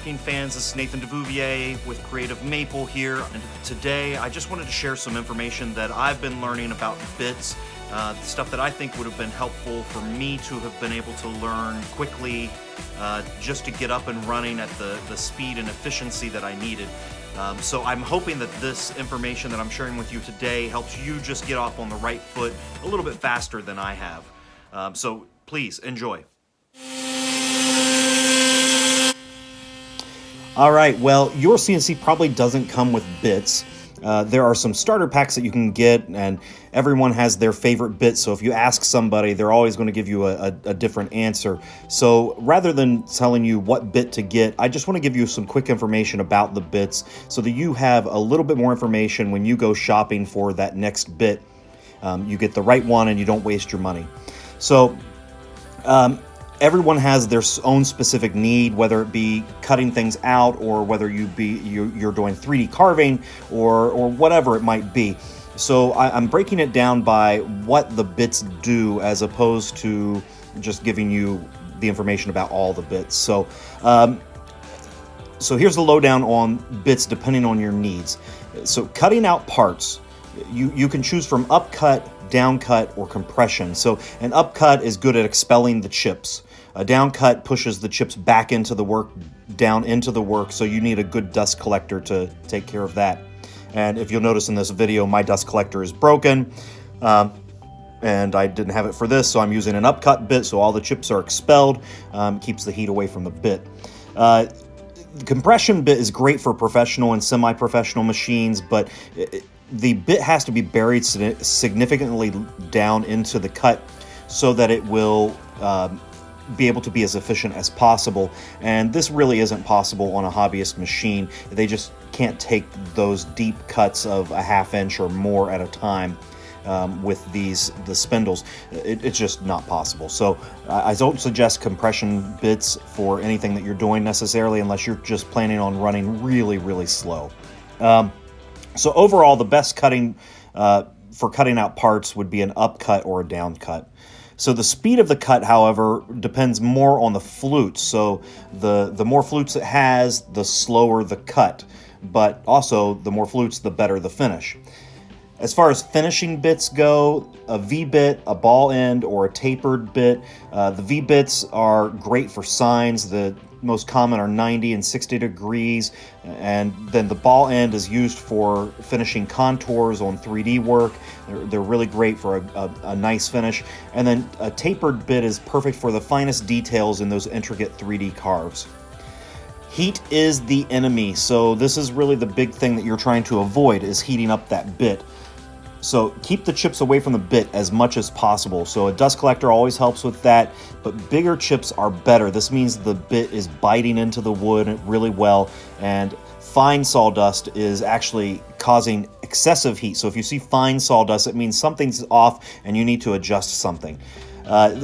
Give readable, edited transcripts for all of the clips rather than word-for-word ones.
Woodworking fans, this is Nathan DeVouvier with Creative Maple here, and today I just wanted to share some information that I've been learning about bits, stuff that I think would have been helpful for me to have been able to learn quickly, just to get up and running at the speed and efficiency that I needed. So I'm hoping that this information that I'm sharing with you today helps you just get off on the right foot a little bit faster than I have. So please enjoy. All right, well, your CNC probably doesn't come with bits. There are some starter packs that you can get, and everyone has their favorite bit, so if you ask somebody, they're always going to give you a different answer. So rather than telling you what bit to get, I just want to give you some quick information about the bits so that you have a little bit more information when you go shopping for that next bit. You get the right one and you don't waste your money. So everyone has their own specific need, whether it be cutting things out or whether you're doing 3D carving or whatever it might be. So I'm breaking it down by what the bits do as opposed to just giving you the information about all the bits. So here's the lowdown on bits depending on your needs. So cutting out parts, you can choose from upcut, downcut, or compression. So an upcut is good at expelling the chips. A downcut pushes the chips back into the work, down into the work, so you need a good dust collector to take care of that. And if you'll notice in this video, my dust collector is broken, and I didn't have it for this, so I'm using an upcut bit, so all the chips are expelled, keeps the heat away from the bit. The compression bit is great for professional and semi-professional machines, but the bit has to be buried significantly down into the cut so that it will be able to be as efficient as possible, and this really isn't possible on a hobbyist machine. They just can't take those deep cuts of a ½ inch or more at a time with the spindles. It's just not possible. So I don't suggest compression bits for anything that you're doing necessarily, unless you're just planning on running really slow. So overall, the best cutting for cutting out parts would be an upcut or a downcut. So the speed of the cut, however, depends more on the flutes. So the more flutes it has, the slower the cut. But also, the more flutes, the better the finish. As far as finishing bits go, a V-bit, a ball end, or a tapered bit. The V-bits are great for signs. The most common are 90 and 60 degrees. And then the ball end is used for finishing contours on 3D work. They're really great for a nice finish. And then a tapered bit is perfect for the finest details in those intricate 3D carves. Heat is the enemy, so this is really the big thing that you're trying to avoid, is heating up that bit. So keep the chips away from the bit as much as possible. So a dust collector always helps with that, but bigger chips are better. This means the bit is biting into the wood really well, and fine sawdust is actually causing excessive heat. So if you see fine sawdust, it means something's off and you need to adjust something.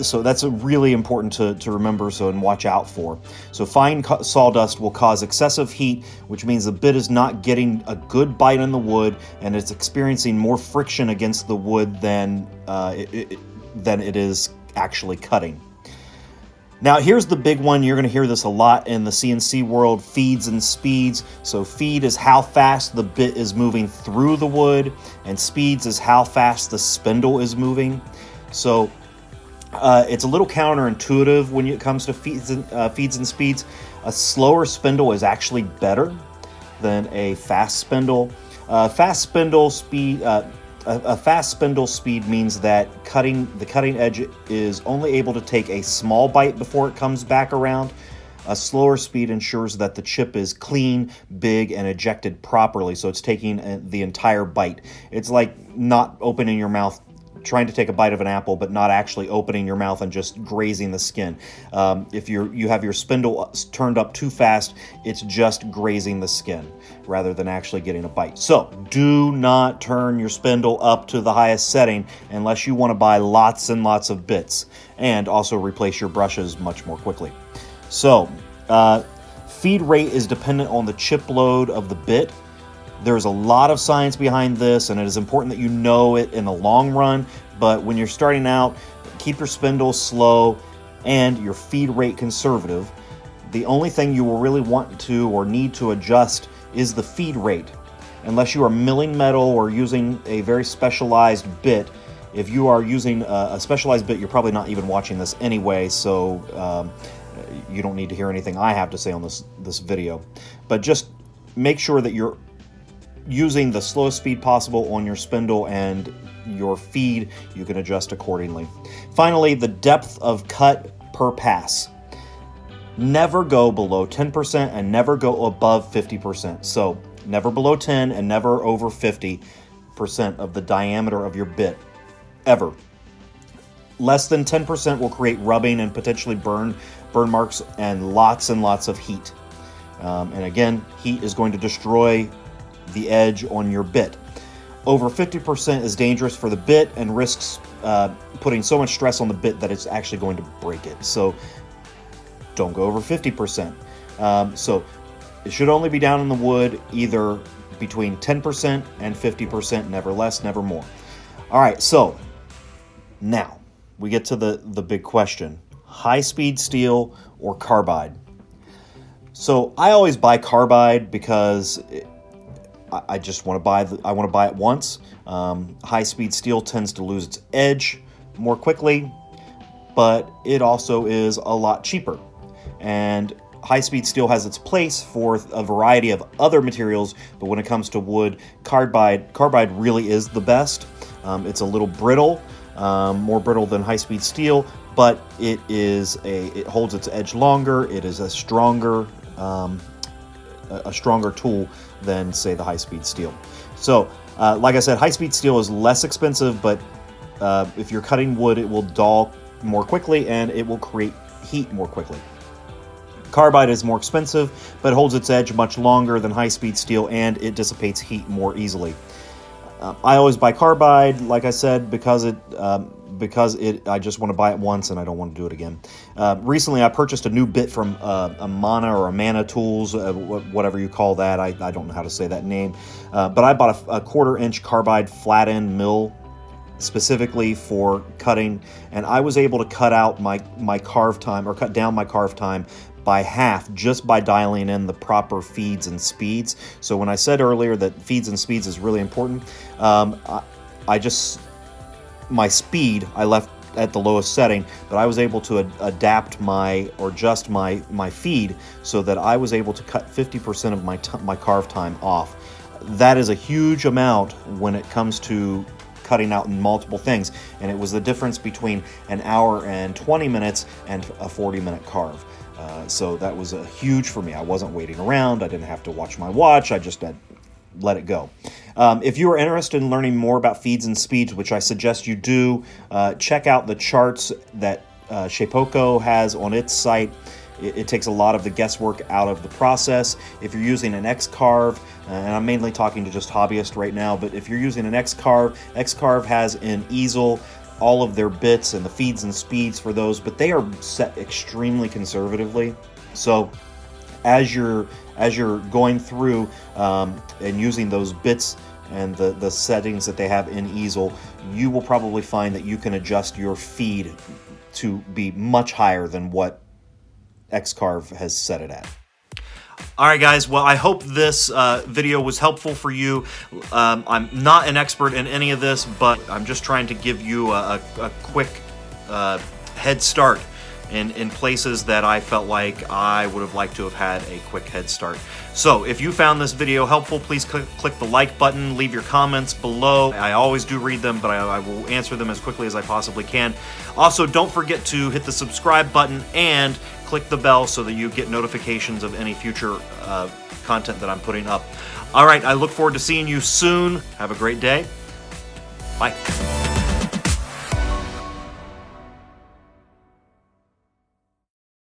So that's really important to remember and watch out for. So fine sawdust will cause excessive heat, which means the bit is not getting a good bite in the wood, and it's experiencing more friction against the wood than it is actually cutting. Now here's the big one. You're going to hear this a lot in the CNC world: feeds and speeds. So feed is how fast the bit is moving through the wood, and speeds is how fast the spindle is moving. So it's a little counterintuitive when it comes to feeds and speeds. A slower spindle is actually better than a fast spindle. A fast spindle speed means that the cutting edge is only able to take a small bite before it comes back around. A slower speed ensures that the chip is clean, big, and ejected properly, so it's taking the entire bite. It's like not opening your mouth, trying to take a bite of an apple, but not actually opening your mouth and just grazing the skin. If you have your spindle turned up too fast, it's just grazing the skin rather than actually getting a bite. So do not turn your spindle up to the highest setting unless you want to buy lots and lots of bits, and also replace your brushes much more quickly. So feed rate is dependent on the chip load of the bit. There's a lot of science behind this, and it is important that you know it in the long run, but when you're starting out, keep your spindle slow and your feed rate conservative. The only thing you will really want to or need to adjust is the feed rate. Unless you are milling metal or using a very specialized bit. If you are using a specialized bit, you're probably not even watching this anyway, so you don't need to hear anything I have to say on this video. But just make sure that you're using the slowest speed possible on your spindle, and your feed you can adjust accordingly. Finally, the depth of cut per pass. Never go below 10% and never go above 50%. So never below 10 and never over 50% of the diameter of your bit, ever. Less than 10% will create rubbing and potentially burn marks and lots of heat. And again, heat is going to destroy the edge on your bit. Over 50% is dangerous for the bit and risks putting so much stress on the bit that it's actually going to break it. So don't go over 50%. So it should only be down in the wood either between 10% and 50%, never less, never more. All right, so now we get to the big question: high-speed steel or carbide? So I always buy carbide because I just want to buy it once. High-speed steel tends to lose its edge more quickly, but it also is a lot cheaper. And high-speed steel has its place for a variety of other materials, but when it comes to wood, carbide really is the best. It's a little brittle, more brittle than high-speed steel, but it holds its edge longer. It is a stronger tool than, say, the high-speed steel. So, like I said, high-speed steel is less expensive, but if you're cutting wood, it will dull more quickly and it will create heat more quickly. Carbide is more expensive, but holds its edge much longer than high-speed steel, and it dissipates heat more easily. I always buy carbide, like I said, because I just want to buy it once and I don't want to do it again. Recently, I purchased a new bit from Mana Tools, whatever you call that. I don't know how to say that name, but I bought a 1/4-inch carbide flat end mill specifically for cutting, and I was able to cut out my carve time, or cut down my carve time by half just by dialing in the proper feeds and speeds. So when I said earlier that feeds and speeds is really important, my speed I left at the lowest setting, but I was able to adjust my feed so that I was able to cut 50% of my carve time off. That is a huge amount when it comes to cutting out multiple things, and it was the difference between an hour and 20 minutes and a 40-minute carve. So that was huge for me. I wasn't waiting around. I didn't have to watch my watch. I just let it go. If you are interested in learning more about feeds and speeds, which I suggest you do, check out the charts that Shapeoko has on its site. It takes a lot of the guesswork out of the process. If you're using an X-Carve, and I'm mainly talking to just hobbyists right now, but if you're using an X-Carve has an easel all of their bits and the feeds and speeds for those, but they are set extremely conservatively. So as you're going through and using those bits and the settings that they have in easel, you will probably find that you can adjust your feed to be much higher than what X-Carve has set it at. All right, guys. Well, I hope this video was helpful for you. I'm not an expert in any of this, but I'm just trying to give you a quick head start in places that I felt like I would have liked to have had a quick head start. So if you found this video helpful, please click the like button, leave your comments below. I always do read them, but I will answer them as quickly as I possibly can. Also, don't forget to hit the subscribe button and click the bell so that you get notifications of any future content that I'm putting up. All right, I look forward to seeing you soon. Have a great day. Bye.